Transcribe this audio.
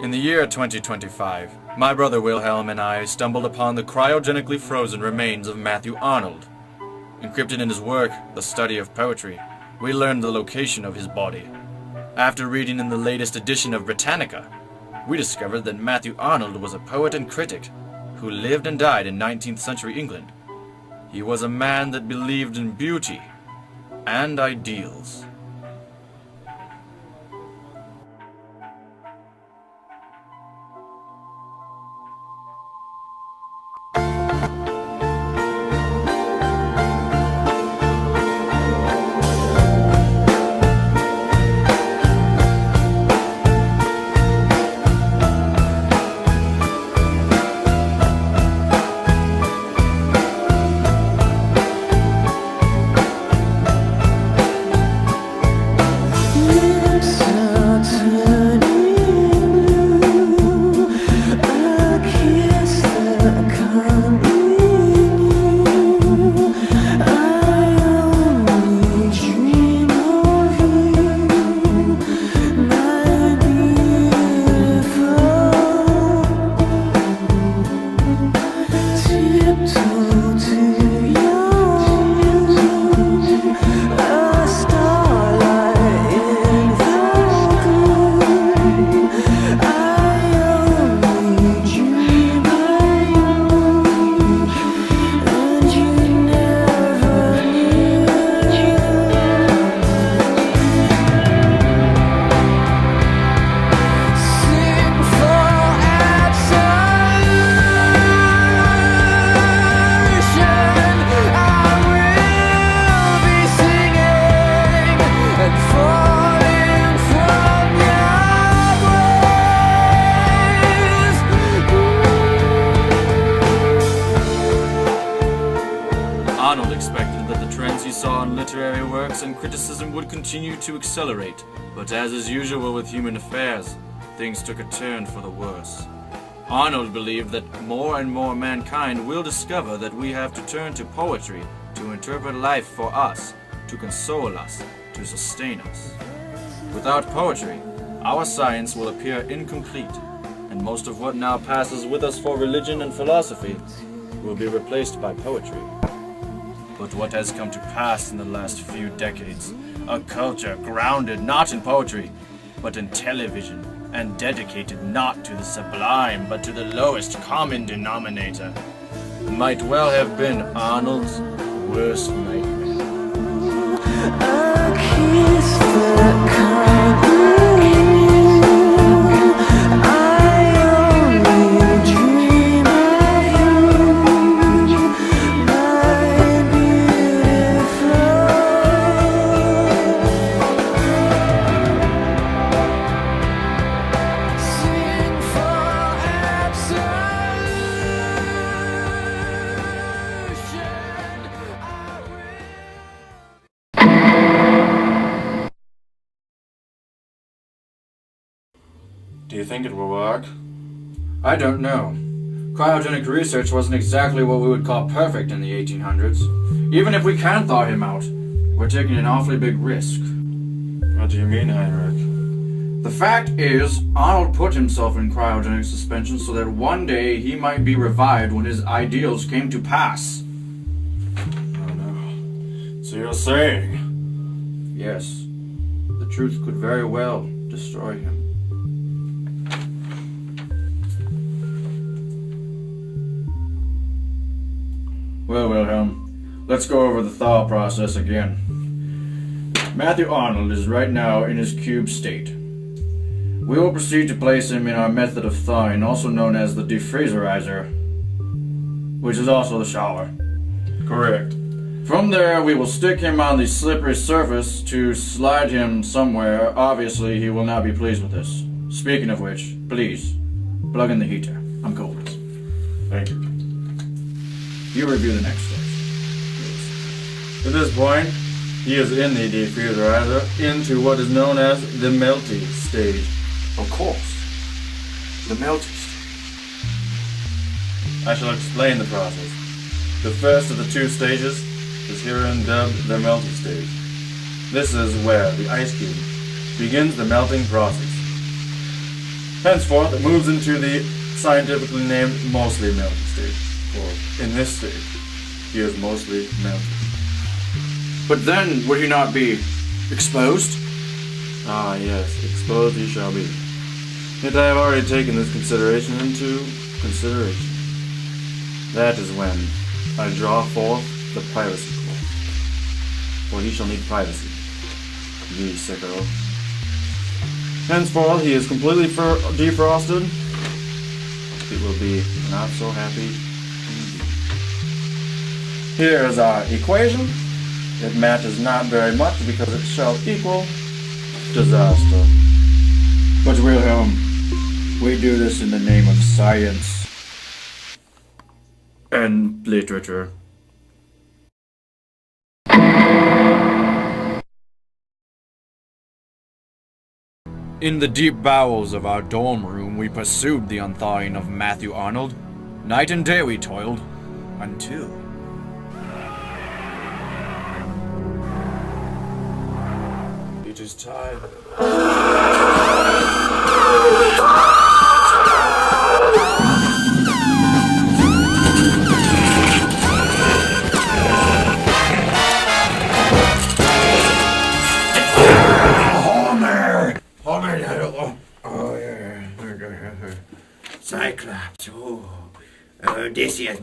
In the year 2025, my brother Wilhelm and I stumbled upon the cryogenically frozen remains of Matthew Arnold. Encrypted in his work, The Study of Poetry, we learned the location of his body. After reading in the latest edition of Britannica, we discovered that Matthew Arnold was a poet and critic who lived and died in 19th century England. He was a man that believed in beauty and ideals. Arnold expected that the trends he saw in literary works and criticism would continue to accelerate, but as is usual with human affairs, things took a turn for the worse. Arnold believed that more and more mankind will discover that we have to turn to poetry to interpret life for us, to console us, to sustain us. Without poetry, our science will appear incomplete, and most of what now passes with us for religion and philosophy will be replaced by poetry. But what has come to pass in the last few decades, a culture grounded not in poetry, but in television, and dedicated not to the sublime, but to the lowest common denominator, might well have been Arnold's worst nightmare. A kiss that can't Do you think it will work? I don't know. Cryogenic research wasn't exactly what we would call perfect in the 1800s. Even if we can thaw him out, we're taking an awfully big risk. What do you mean, Heinrich? The fact is, Arnold put himself in cryogenic suspension so that one day he might be revived when his ideals came to pass. Oh no. So you're saying? Yes. The truth could very well destroy him. Well, Wilhelm, let's go over the thaw process again. Matthew Arnold is right now in his cube state. We will proceed to place him in our method of thawing, also known as the defreezerizer, which is also the shower. Correct. From there, we will stick him on the slippery surface to slide him somewhere. Obviously, he will not be pleased with this. Speaking of which, please, plug in the heater. I'm cold. Thank you. You review the next steps. At this point, he is in the defreezerizer into what is known as the melting stage. Of course, the melting stage. I shall explain the process. The first of the two stages is herein dubbed the melting stage. This is where the ice cube begins the melting process. Henceforth, it moves into the scientifically named mostly melted state. For in this state, he is mostly melted. But then, would he not be exposed? Ah, yes, exposed he shall be. Yet I have already taken this consideration into consideration. That is when I draw forth the privacy clause. For he shall need privacy. Ye sicko. Henceforth, he is completely defrosted. It will be not so happy indeed. Here is our equation. It matters not very much because it shall equal disaster. But Wilhelm, we do this in the name of science. And literature. In the deep bowels of our dorm room, we pursued the unthawing of Matthew Arnold. Night and day we toiled, until... It is time. Cyclops, Odysseus,